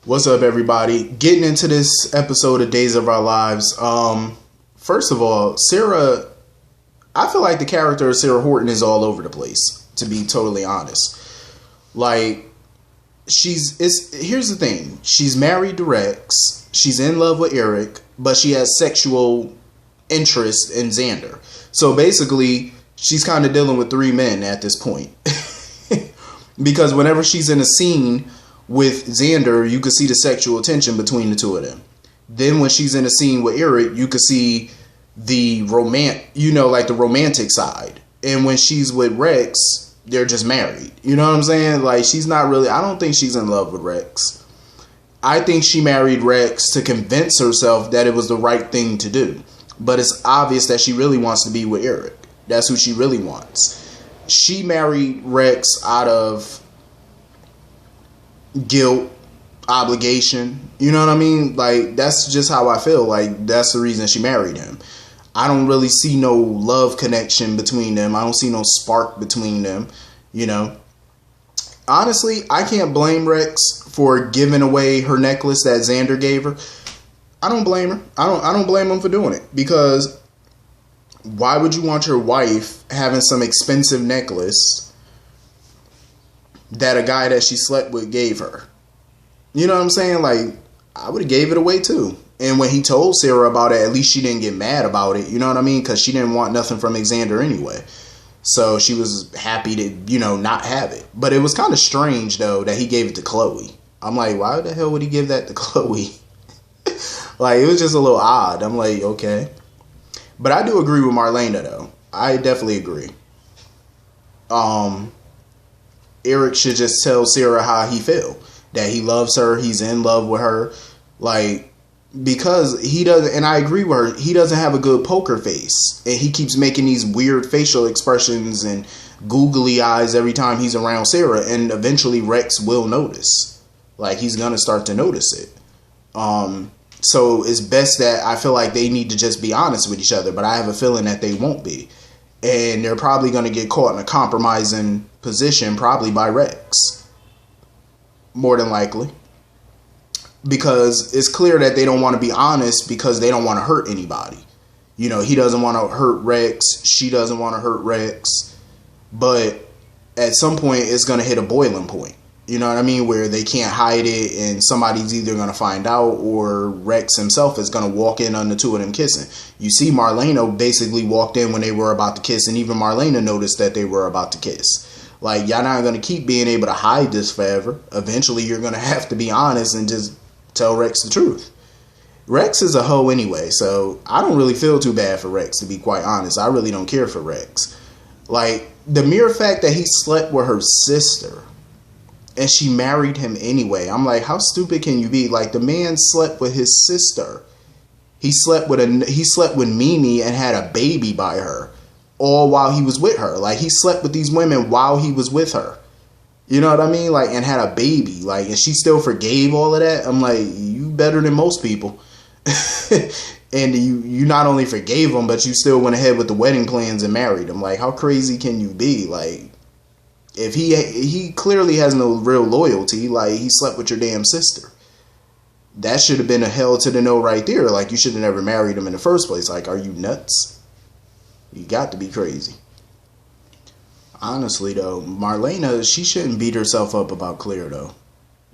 What's up, everybody? Getting into this episode of Days of Our Lives. First of all, Sarah, I feel like the character of Sarah Horton is all over the place, to be totally honest. Like, here's the thing. She's married to Rex. She's in love with Eric, but she has sexual interest in Xander. So basically, she's kind of dealing with three men at this point. Because whenever she's in a scene with Xander, you could see the sexual tension between the two of them. Then when she's in a scene with Eric, you could see the the romantic side. And when she's with Rex, they're just married. You know what I'm saying? Like, I don't think she's in love with Rex. I think she married Rex to convince herself that it was the right thing to do. But it's obvious that she really wants to be with Eric. That's who she really wants. She married Rex out of guilt, obligation. You know what I mean? Like, that's just how I feel. Like, that's the reason she married him. I don't really see no love connection between them. I don't see no spark between them, you know. Honestly, I can't blame Rex for giving away her necklace that Xander gave her. I don't blame her. I don't blame him for doing it, because why would you want your wife having some expensive necklace that a guy that she slept with gave her? You know what I'm saying? Like, I would have gave it away too. And when he told Sarah about it, at least she didn't get mad about it. You know what I mean? Because she didn't want nothing from Xander anyway. So she was happy to, not have it. But it was kind of strange, though, that he gave it to Chloe. I'm like, why the hell would he give that to Chloe? Like, it was just a little odd. I'm like, okay. But I do agree with Marlena, though. I definitely agree. Eric should just tell Sarah how he feel. That he loves her. He's in love with her. Like, because he doesn't, and I agree with her, he doesn't have a good poker face. And he keeps making these weird facial expressions and googly eyes every time he's around Sarah. And eventually Rex will notice. Like, he's going to start to notice it. So it's best that I feel like they need to just be honest with each other. But I have a feeling that they won't be. And they're probably going to get caught in a compromising position, probably by Rex. More than likely. Because it's clear that they don't want to be honest because they don't want to hurt anybody. He doesn't want to hurt Rex. She doesn't want to hurt Rex. But at some point, it's going to hit a boiling point. You know what I mean? Where they can't hide it and somebody's either going to find out or Rex himself is going to walk in on the two of them kissing. You see Marlena basically walked in when they were about to kiss, and even Marlena noticed that they were about to kiss. Like, y'all not going to keep being able to hide this forever. Eventually, you're going to have to be honest and just tell Rex the truth. Rex is a hoe anyway, so I don't really feel too bad for Rex, to be quite honest. I really don't care for Rex. Like, the mere fact that he slept with her sister and she married him anyway. I'm like, how stupid can you be? Like, the man slept with his sister. He slept with Mimi and had a baby by her, all while he was with her. Like, he slept with these women while he was with her. You know what I mean? Like, and had a baby. Like, and she still forgave all of that. I'm like, you better than most people. And you not only forgave him, but you still went ahead with the wedding plans and married him. Like, how crazy can you be? Like, if he clearly has no real loyalty, like, he slept with your damn sister. That should have been a hell to the no right there. Like, you should have never married him in the first place. Like, are you nuts? You got to be crazy. Honestly, though, Marlena, she shouldn't beat herself up about Claire, though,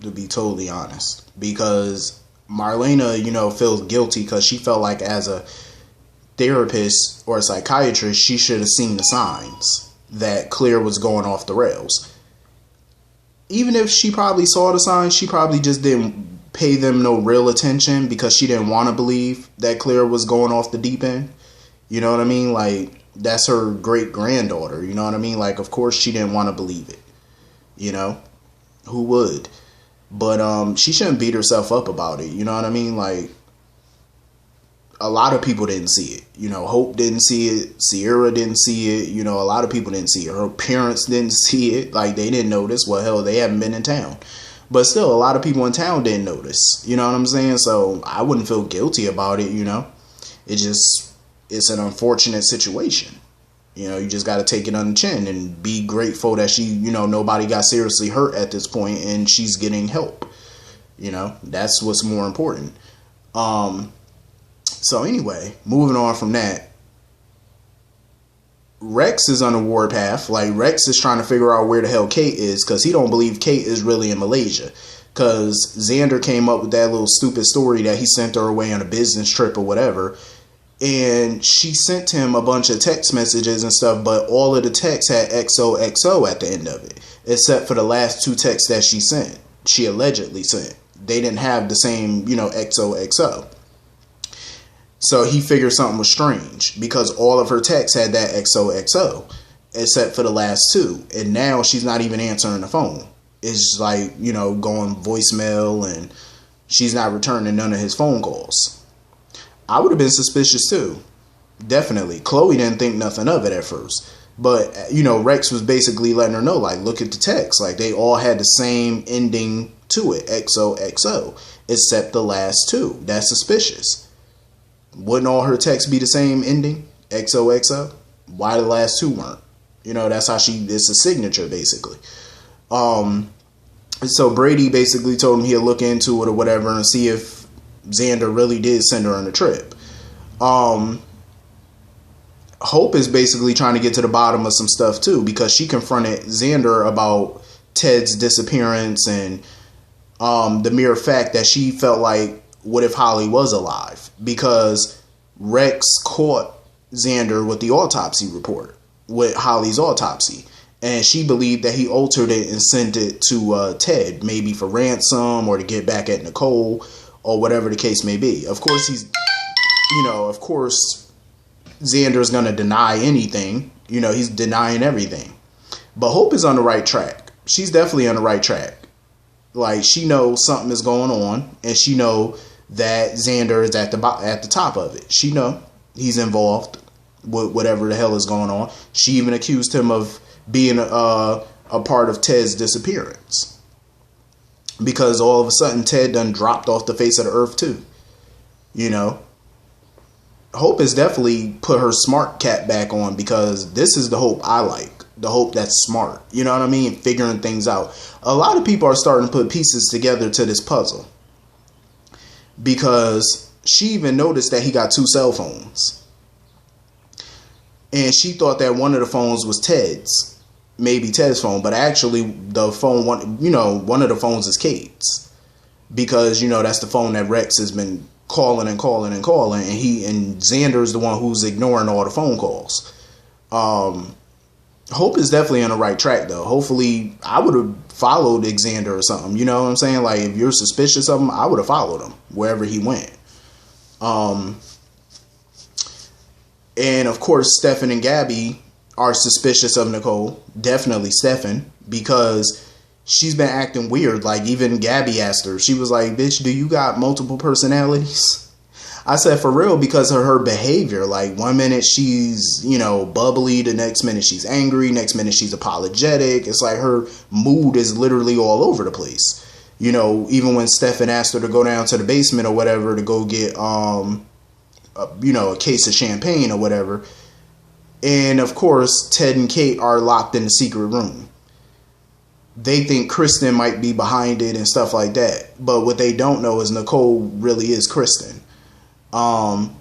to be totally honest. Because Marlena, feels guilty because she felt like as a therapist or a psychiatrist, she should have seen the signs that Claire was going off the rails. Even if she probably saw the signs, she probably just didn't pay them no real attention because she didn't want to believe that Claire was going off the deep end. You know what I mean? Like, that's her great-granddaughter. You know what I mean? Like, of course she didn't want to believe it. Who would? But she shouldn't beat herself up about it. You know what I mean? Like, a lot of people didn't see it. Hope didn't see it. Sierra didn't see it. A lot of people didn't see it. Her parents didn't see it. Like, they didn't notice. Well, hell, they haven't been in town. But still, a lot of people in town didn't notice. You know what I'm saying? So I wouldn't feel guilty about it, It's an unfortunate situation. You just got to take it on the chin and be grateful that she, nobody got seriously hurt at this point and she's getting help. You know, that's what's more important. So anyway, moving on from that, Rex is on a warpath. Like, Rex is trying to figure out where the hell Kate is, because he don't believe Kate is really in Malaysia. Because Xander came up with that little stupid story that he sent her away on a business trip or whatever. And she sent him a bunch of text messages and stuff, but all of the texts had XOXO at the end of it, except for the last 2 texts that she allegedly sent. They didn't have the same, XOXO. So he figured something was strange, because all of her texts had that XOXO, except for the last 2. And now she's not even answering the phone. It's like, going voicemail, and she's not returning none of his phone calls. I would have been suspicious too. Definitely. Chloe didn't think nothing of it at first. But, Rex was basically letting her know, like, look at the text. Like, they all had the same ending to it, XOXO, except the last 2. That's suspicious. Wouldn't all her texts be the same ending, XOXO? Why the last 2 weren't? That's how it's a signature, basically. So Brady basically told him he'll look into it or whatever and see if Xander really did send her on a trip. Hope is basically trying to get to the bottom of some stuff too, because she confronted Xander about Ted's disappearance and the mere fact that she felt like, what if Holly was alive? Because Rex caught Xander with the autopsy report, with Holly's autopsy, and she believed that he altered it and sent it to Ted, maybe for ransom or to get back at Nicole or whatever the case may be. Of course, Xander's going to deny anything. He's denying everything. But Hope is on the right track. She's definitely on the right track. Like, she knows something is going on, and she know that Xander is at the top of it. She know he's involved with whatever the hell is going on. She even accused him of being a part of Ted's disappearance, because all of a sudden Ted done dropped off the face of the earth too. Hope has definitely put her smart cap back on, because this is the Hope I like. The Hope that's smart. You know what I mean? Figuring things out. A lot of people are starting to put pieces together to this puzzle, because she even noticed that he got 2 cell phones. And she thought that one of the phones was Ted's. Maybe Ted's phone. But actually, the phone, one of the phones is Kate's. Because, that's the phone that Rex has been calling and calling and calling. And Xander is the one who's ignoring all the phone calls. Hope is definitely on the right track, though. Hopefully, I would have followed Xander or something. You know what I'm saying? Like, if you're suspicious of him, I would have followed him wherever he went. And, of course, Stefan and Gabby are suspicious of Nicole. Definitely Stefan, because she's been acting weird. Like, even Gabby asked her. She was like, bitch, do you got multiple personalities? I said, for real, because of her behavior. Like, one minute she's, bubbly. The next minute she's angry. Next minute she's apologetic. It's like her mood is literally all over the place. Even when Stefan asked her to go down to the basement or whatever to go get, a case of champagne or whatever. And, of course, Ted and Kate are locked in the secret room. They think Kristen might be behind it and stuff like that. But what they don't know is Nicole really is Kristen. And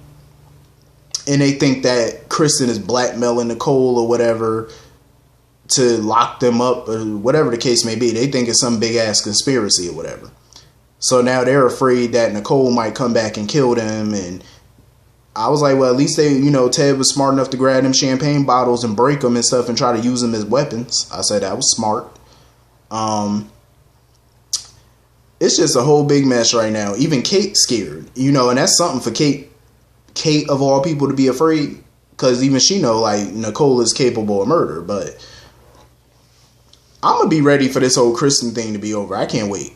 they think that Kristen is blackmailing Nicole or whatever to lock them up or whatever the case may be. They think it's some big ass conspiracy or whatever. So now they're afraid that Nicole might come back and kill them. And I was like, well, at least Ted was smart enough to grab them champagne bottles and break them and stuff and try to use them as weapons. I said that was smart. It's just a whole big mess right now. Even Kate's scared, and that's something for Kate of all people to be afraid, because even she know, like, Nicole is capable of murder. But I'm gonna be ready for this whole Kristen thing to be over. I can't wait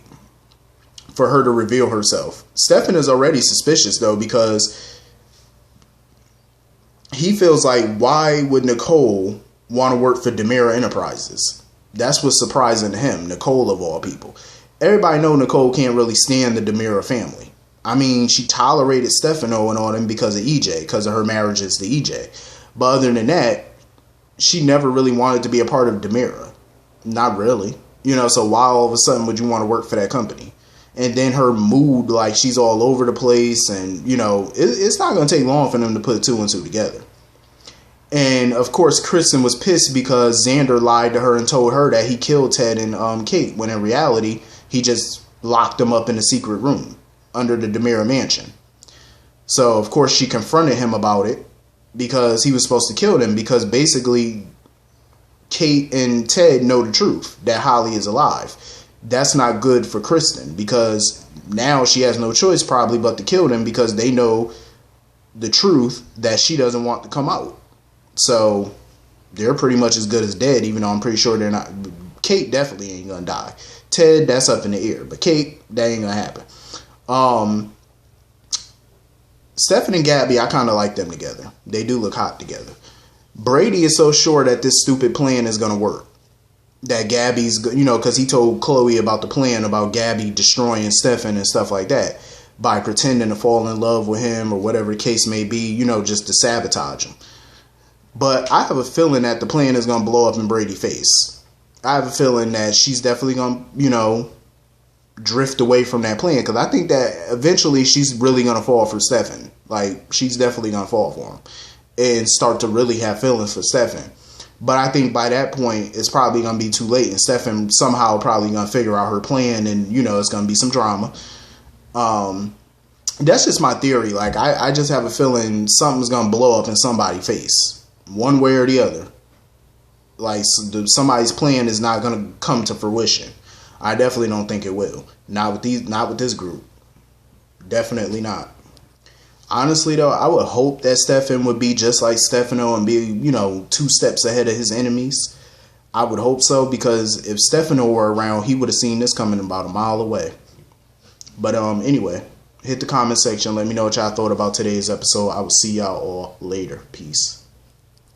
for her to reveal herself. Stefan is already suspicious though, because he feels like, why would Nicole want to work for DiMera Enterprises? That's what's surprising to him. Nicole of all people. Everybody know Nicole can't really stand the DiMera family. I mean, she tolerated Stefano and all them because of EJ, because of her marriages to EJ. But other than that, she never really wanted to be a part of DiMera. Not really. So why all of a sudden would you want to work for that company? and then her mood, like she's all over the place, and you know, it's not going to take long for them to put two and two together. And of course, Kristen was pissed because Xander lied to her and told her that he killed Ted and Kate, when in reality he just locked them up in a secret room under the DiMera mansion. So of course she confronted him about it because he was supposed to kill them, because basically Kate and Ted know the truth that Holly is alive. That's not good for Kristen, because now she has no choice probably but to kill them, because they know the truth that she doesn't want to come out. So they're pretty much as good as dead, even though I'm pretty sure they're not. Kate definitely ain't gonna die. Ted, that's up in the air, but Kate, that ain't gonna happen. Stefan and Gabby, I kind of like them together. They do look hot together. Brady is so sure that this stupid plan is gonna work, that Gabby's, you know, because he told Chloe about the plan about Gabby destroying Stefan and stuff like that by pretending to fall in love with him or whatever the case may be, you know, just to sabotage him. But I have a feeling that the plan is going to blow up in Brady's face. I have a feeling that she's definitely going to, you know, drift away from that plan, because I think that eventually she's really going to fall for Stefan. Like, she's definitely going to fall for him and start to really have feelings for Stefan. But I think by that point, it's probably going to be too late, and Stefan somehow probably going to figure out her plan, and, you know, it's going to be some drama. That's just my theory. Like, I just have a feeling something's going to blow up in somebody's face, one way or the other. Like, somebody's plan is not going to come to fruition. I definitely don't think it will. Not with this group. Definitely not. Honestly, though, I would hope that Stefan would be just like Stefano and be, you know, 2 steps ahead of his enemies. I would hope so, because if Stefano were around, he would have seen this coming about a mile away. But anyway, hit the comment section. Let me know what y'all thought about today's episode. I will see y'all all later. Peace.